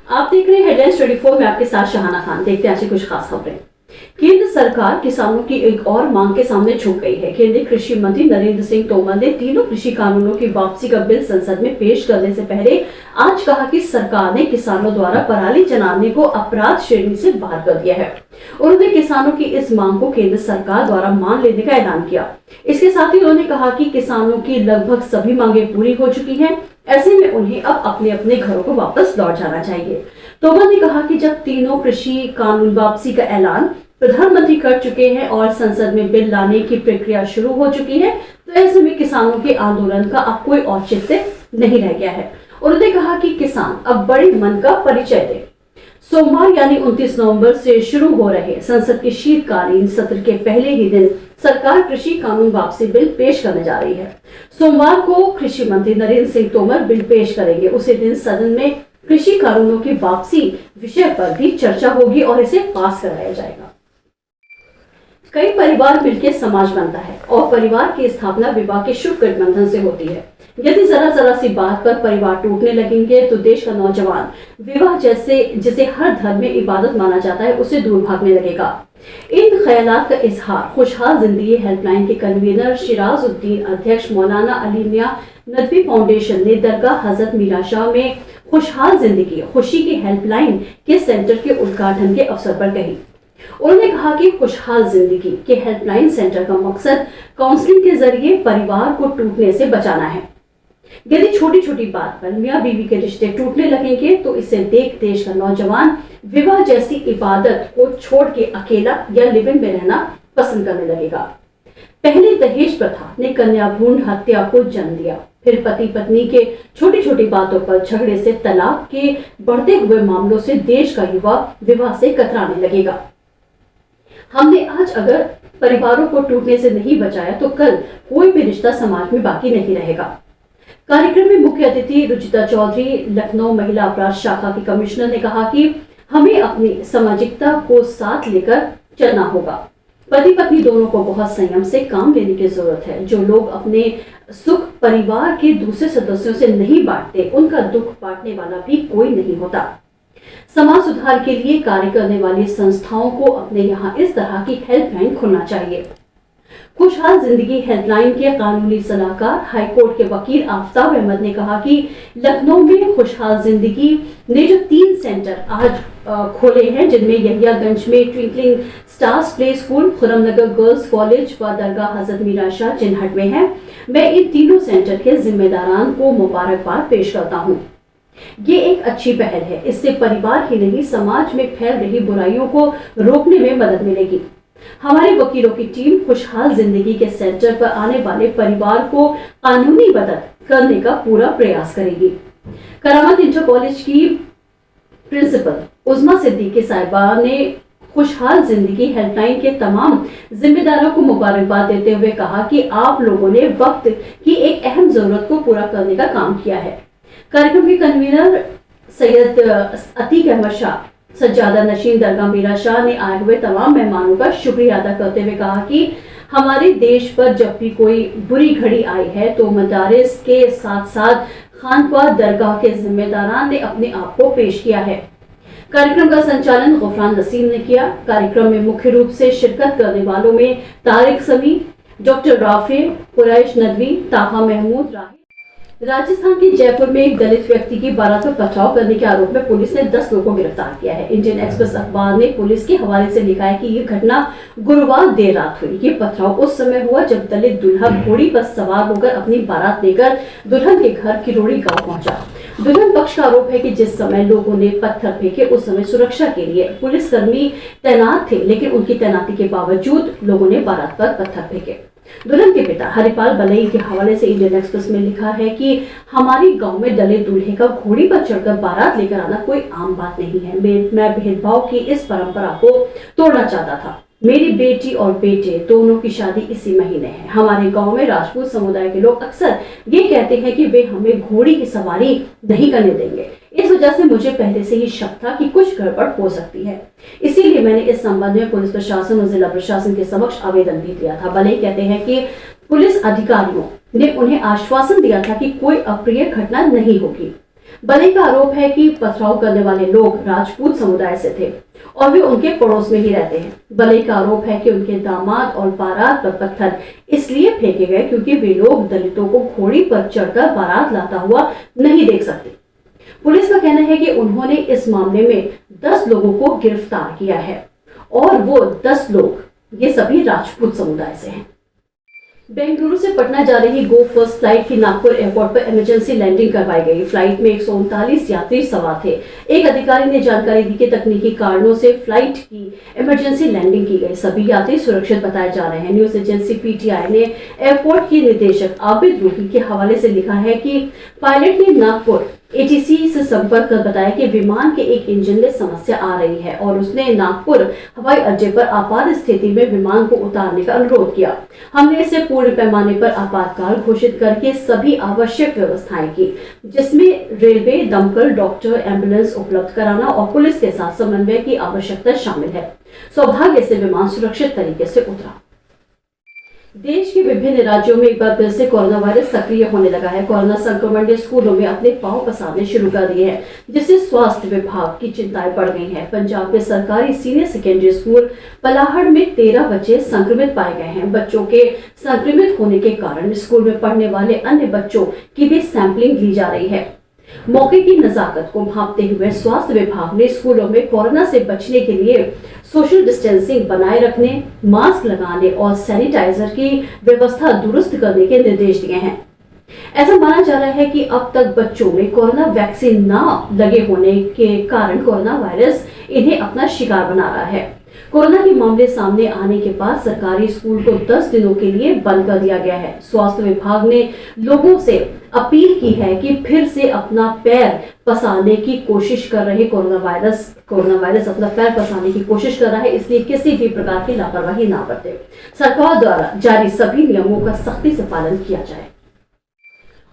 आप देख रहे हैं हेडलाइंस 24 में आपके साथ शहाना खान। देखते हैं आज की कुछ खास खबरें। केंद्र सरकार किसानों की एक और मांग के सामने झुक गई है। केंद्रीय कृषि मंत्री नरेंद्र सिंह तोमर ने तीनों कृषि कानूनों की वापसी का बिल संसद में पेश करने से पहले आज कहा कि सरकार ने किसानों द्वारा पराली जलाने को अपराध श्रेणी से बाहर कर दिया है। उन्होंने किसानों की इस मांग को केंद्र सरकार द्वारा मान लेने का ऐलान किया। इसके साथ ही उन्होंने कहा कि किसानों की लगभग सभी मांगे पूरी हो चुकी हैं। ऐसे में उन्हें अब अपने अपने घरों को वापस लौट जाना चाहिए। तोमर ने कहा कि जब तीनों कृषि कानून वापसी का ऐलान प्रधानमंत्री कर चुके हैं और संसद में बिल लाने की प्रक्रिया शुरू हो चुकी है, तो ऐसे में किसानों के आंदोलन का अब कोई औचित्य नहीं रह गया है। उन्होंने कहा कि किसान अब बड़े मन का परिचय दें। सोमवार यानी 29 नवंबर से शुरू हो रहे संसद के शीतकालीन सत्र के पहले ही दिन सरकार कृषि कानून वापसी बिल पेश करने जा रही है। सोमवार को कृषि मंत्री नरेंद्र सिंह तोमर बिल पेश करेंगे। उसी दिन सदन में कृषि कानूनों की वापसी विषय पर भी चर्चा होगी और इसे पास कराया जाएगा। कई परिवार मिलकर समाज बनता है और परिवार की स्थापना विवाह के शुभ गठबंधन से होती है। यदि जरा सी बात पर परिवार टूटने लगेंगे तो देश का नौजवान विवाह जिसे हर धर्म में इबादत माना जाता है उसे दूर भागने लगेगा। इन ख्यालात का इजहार खुशहाल जिंदगी हेल्पलाइन के कन्वीनर शिराजुद्दीन अध्यक्ष मौलाना अली मियां नदवी फाउंडेशन ने दरगाह हजरत मीरा शाह में खुशहाल जिंदगी खुशी की हेल्पलाइन के सेंटर के उद्घाटन के अवसर पर कही। उन्होंने कहा कि खुशहाल जिंदगी के हेल्पलाइन सेंटर का मकसद काउंसलिंग के जरिए परिवार को टूटने से बचाना है। यदि छोटी छोटी बात पर मियां बीवी के रिश्ते टूटने लगेंगे तो इसे देख देश का नौजवान विवाह जैसी इबादत को छोड़ के अकेला या लिव इन में रहना पसंद करने लगेगा। पहले दहेज प्रथा ने कन्या भ्रूण हत्या को जन्म दिया, फिर पति पत्नी के छोटी छोटी बातों पर झगड़े से तलाक के बढ़ते हुए मामलों से देश का युवा विवाह से कतराने लगेगा। हमने आज अगर परिवारों को टूटने से नहीं बचाया तो कल कोई भी रिश्ता समाज में बाकी नहीं रहेगा। कार्यक्रम में मुख्य अतिथि रुचिता चौधरी लखनऊ महिला अपराध शाखा की कमिश्नर ने कहा कि हमें अपनी सामाजिकता को साथ लेकर चलना होगा। पति पत्नी दोनों को बहुत संयम से काम लेने की जरूरत है। जो लोग अपने सुख परिवार के दूसरे सदस्यों से नहीं बांटते, उनका दुख बांटने वाला भी कोई नहीं होता। समाज सुधार के लिए कार्य करने वाली संस्थाओं को अपने यहाँ इस तरह की हेल्पलाइन खोलना चाहिए। खुशहाल जिंदगी हेल्पलाइन के कानूनी सलाहकार हाईकोर्ट के वकील आफ्ताब अहमद ने कहा कि लखनऊ में खुशहाल जिंदगी ने जो 3 सेंटर आज खोले हैं, जिनमें यहियागंज में twinkling stars play school, Khurramnagar girls college व दरगाह हजरत मीरा शाह जिनहट में है, मैं इन तीनों सेंटर के जिम्मेदारान को मुबारकबाद पेश करता हूँ। ये एक अच्छी पहल है। इससे परिवार ही नहीं समाज में फैल रही बुराइयों को रोकने में मदद मिलेगी। हमारे वकीलों की टीम खुशहाल जिंदगी के सेंटर पर आने वाले परिवार को कानूनी मदद करने का पूरा प्रयास करेगी। करामत इंटर कॉलेज की प्रिंसिपल उज़मा सिद्दीकी साहिबा ने खुशहाल जिंदगी हेल्पलाइन के तमाम जिम्मेदारों को मुबारकबाद देते हुए कहा कि आप लोगों ने वक्त की एक अहम जरूरत को पूरा करने का काम किया है। कार्यक्रम के कन्वीनर सैयद अतीक अहमद शाह सज्जादा नशीन दरगाह मीरा शाह ने आए हुए तमाम मेहमानों का शुक्रिया अदा करते हुए कहा कि हमारे देश पर जब भी कोई बुरी घड़ी आई है तो मदारिस के साथ साथ खानकाह दरगाह के जिम्मेदारान ने अपने आप को पेश किया है। कार्यक्रम का संचालन गुफरान नसीम ने किया। कार्यक्रम में मुख्य रूप से शिरकत करने वालों में तारिक समी, डॉक्टर राफे, कुरैश नदवी, ताहा महमूद राही। राजस्थान के जयपुर में एक दलित व्यक्ति की बारात पर पथराव करने के आरोप में पुलिस ने 10 लोगों को गिरफ्तार किया है। इंडियन एक्सप्रेस अखबार ने पुलिस के हवाले से लिखा है कि ये घटना गुरुवार देर रात हुई। ये पथराव उस समय हुआ जब दलित दूल्हा घोड़ी पर सवार होकर अपनी बारात लेकर दुल्हन के घर किरोड़ी गांव पहुंचा। दुल्हन पक्ष का आरोप है कि जिस समय लोगों ने पत्थर फेंके उस समय सुरक्षा के लिए पुलिसकर्मी तैनात थे, लेकिन उनकी तैनाती के बावजूद लोगों ने बारात पर पत्थर फेंके। दुल्हन के पिता हरिपाल बलई के हवाले से इंडियन एक्सप्रेस में लिखा है कि हमारे गांव में दलित दूल्हे का घोड़ी पर चढ़कर बारात लेकर आना कोई आम बात नहीं है। मैं भेदभाव की इस परंपरा को तोड़ना चाहता था। मेरी बेटी और बेटे दोनों की शादी इसी महीने है। हमारे गांव में राजपूत समुदाय के लोग अक्सर ये कहते हैं कि वे हमें घोड़ी की सवारी नहीं करने देंगे। इस वजह से मुझे पहले से ही शक था कि कुछ गड़बड़ हो सकती है। इसीलिए मैंने इस संबंध में पुलिस प्रशासन और जिला प्रशासन के समक्ष आवेदन भी दिया था। भले कहते हैं कि पुलिस अधिकारियों ने उन्हें आश्वासन दिया था कि कोई अप्रिय घटना नहीं होगी, बलई का आरोप है कि पथराव करने वाले लोग राजपूत समुदाय से थे और वे उनके पड़ोस में ही रहते हैं। बलई का आरोप है कि उनके दामाद और बारात पर पत्थर इसलिए फेंके गए क्योंकि वे लोग दलितों को घोड़ी पर चढ़कर बारात लाता हुआ नहीं देख सकते। पुलिस का कहना है कि उन्होंने इस मामले में 10 लोगों को गिरफ्तार किया है और वो 10 लोग ये सभी राजपूत समुदाय से हैं। बेंगलुरु से पटना जा रही गो फर्स्ट फ्लाइट की नागपुर एयरपोर्ट पर इमरजेंसी लैंडिंग करवाई गई। फ्लाइट में 139 यात्री सवार थे। एक अधिकारी ने जानकारी दी कि तकनीकी कारणों से फ्लाइट की इमरजेंसी लैंडिंग की गई। सभी यात्री सुरक्षित बताए जा रहे हैं। न्यूज एजेंसी पीटीआई ने एयरपोर्ट की निदेशक आबिद रूही के हवाले से लिखा है कि पायलट ने नागपुर एटीसी से संपर्क कर बताया कि विमान के एक इंजन में समस्या आ रही है और उसने नागपुर हवाई अड्डे पर आपात स्थिति में विमान को उतारने का अनुरोध किया। हमने इसे पूर्ण पैमाने पर आपातकाल घोषित करके सभी आवश्यक व्यवस्थाएं की, जिसमें रेलवे, दमकल, डॉक्टर, एम्बुलेंस उपलब्ध कराना और पुलिस के साथ समन्वय की आवश्यकता शामिल है। सौभाग्य से विमान सुरक्षित तरीके से उतरा। देश के विभिन्न राज्यों में एक बार फिर से कोरोना वायरस सक्रिय होने लगा है। कोरोना संक्रमण ने स्कूलों में अपने पांव पसारने शुरू कर दिए हैं, जिससे स्वास्थ्य विभाग की चिंताएं बढ़ गई हैं। पंजाब में सरकारी सीनियर सेकेंडरी स्कूल पलाहड़ में 13 बच्चे संक्रमित पाए गए हैं। बच्चों के संक्रमित होने के कारण स्कूल में पढ़ने वाले अन्य बच्चों की भी सैंपलिंग ली जा रही है। मौके की नजाकत को भांपते हुए स्वास्थ्य विभाग ने स्कूलों में कोरोना से बचने के लिए सोशल डिस्टेंसिंग बनाए रखने, मास्क लगाने और सैनिटाइजर की व्यवस्था दुरुस्त करने के निर्देश दिए हैं। ऐसा माना जा रहा है कि अब तक बच्चों में कोरोना वैक्सीन न लगे होने के कारण कोरोना वायरस इन्हें अपना शिकार बना रहा है। कोरोना के मामले सामने आने के बाद सरकारी स्कूल को 10 दिनों के लिए बंद कर दिया गया है। स्वास्थ्य विभाग ने लोगों से अपील की है कि फिर से अपना पैर पसारने की कोशिश कर रहे कोरोना वायरस अपना पैर पसारने की कोशिश कर रहा है, इसलिए किसी भी प्रकार की लापरवाही ना बरते। सरकार द्वारा जारी सभी नियमों का सख्ती से पालन किया जाए।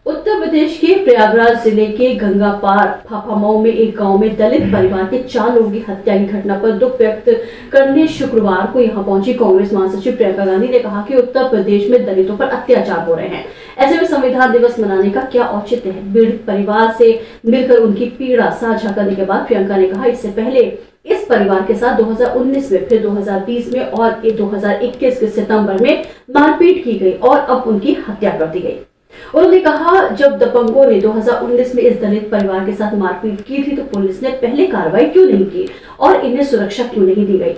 उत्तर प्रदेश के प्रयागराज जिले के गंगापार फाफामऊ में एक गांव में दलित परिवार के 4 लोगों की हत्या की घटना पर दुख व्यक्त करने शुक्रवार को यहां पहुंची कांग्रेस महासचिव प्रियंका गांधी ने कहा कि उत्तर प्रदेश में दलितों पर अत्याचार हो रहे हैं। ऐसे में संविधान दिवस मनाने का क्या औचित्य है। पीड़ित परिवार से मिलकर उनकी पीड़ा साझा करने के बाद प्रियंका ने कहा, इससे पहले इस परिवार के साथ 2019 में, फिर 2020 में और 2021 के सितंबर में मारपीट की गई और अब उनकी हत्या कर दी गई। उन्होंने कहा, जब दबंगों ने 2019 में इस दलित परिवार के साथ मारपीट की थी तो पुलिस ने पहले कार्रवाई क्यों नहीं की और इन्हें सुरक्षा क्यों नहीं दी गई।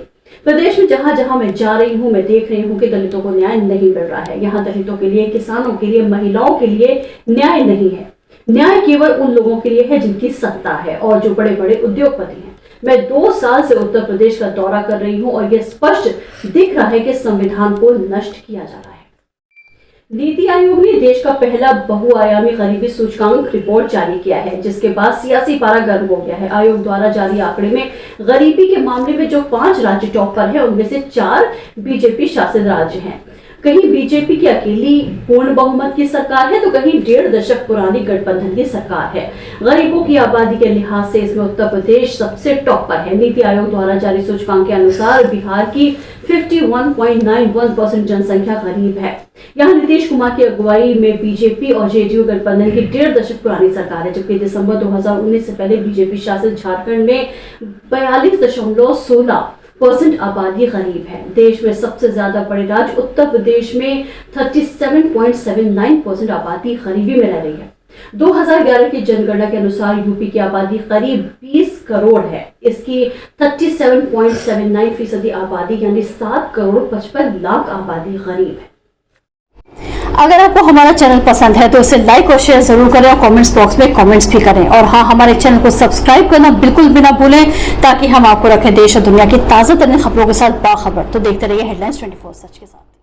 प्रदेश में जहां जहां मैं जा रही हूं, मैं देख रही हूं कि दलितों को न्याय नहीं मिल रहा है। यहाँ दलितों के लिए, किसानों के लिए, महिलाओं के लिए न्याय नहीं है। न्याय केवल उन लोगों के लिए है जिनकी सत्ता है और जो बड़े बड़े उद्योगपति हैं। मैं 2 साल से उत्तर प्रदेश का दौरा कर रही हूं और यह स्पष्ट दिख रहा है कि संविधान को नष्ट किया जा रहा है। नीति आयोग ने देश का पहला बहुआयामी गरीबी सूचकांक रिपोर्ट जारी किया है, जिसके बाद सियासी पारा गर्म हो गया है। आयोग द्वारा जारी आंकड़े में गरीबी के मामले में जो 5 राज्य टॉप पर है, उनमें से 4 बीजेपी शासित राज्य हैं। कहीं बीजेपी की अकेली पूर्ण बहुमत की सरकार है तो कहीं 1.5 दशक पुरानी गठबंधन की सरकार है। गरीबों की आबादी के लिहाज से इसमें उत्तर प्रदेश सबसे टॉप पर है। नीति आयोग द्वारा जारी सूचकांक के अनुसार बिहार की 51.91% जनसंख्या गरीब है। यहाँ नीतीश कुमार की अगुवाई में बीजेपी और जेडीयू गठबंधन की 1.5 दशक पुरानी सरकार है, जबकि दिसंबर 2019 से पहले बीजेपी शासित झारखंड में 42.16% आबादी गरीब है। देश में सबसे ज्यादा बड़े राज्य उत्तर प्रदेश में 37.79% आबादी गरीबी में रह रही है। 2011 की जनगणना के अनुसार यूपी की आबादी करीब 20 करोड़ है। इसकी 37.79% आबादी यानी 7,55,00,000 आबादी गरीब है। अगर आपको हमारा चैनल पसंद है तो इसे लाइक और शेयर जरूर करें और कमेंट्स बॉक्स में कमेंट्स भी करें। और हाँ, हमारे चैनल को सब्सक्राइब करना बिल्कुल भी ना भूलें, ताकि हम आपको रखें देश और दुनिया की ताज़ा तरीन खबरों के साथ बाखबर। तो देखते रहिए हेडलाइंस 24 सच के साथ।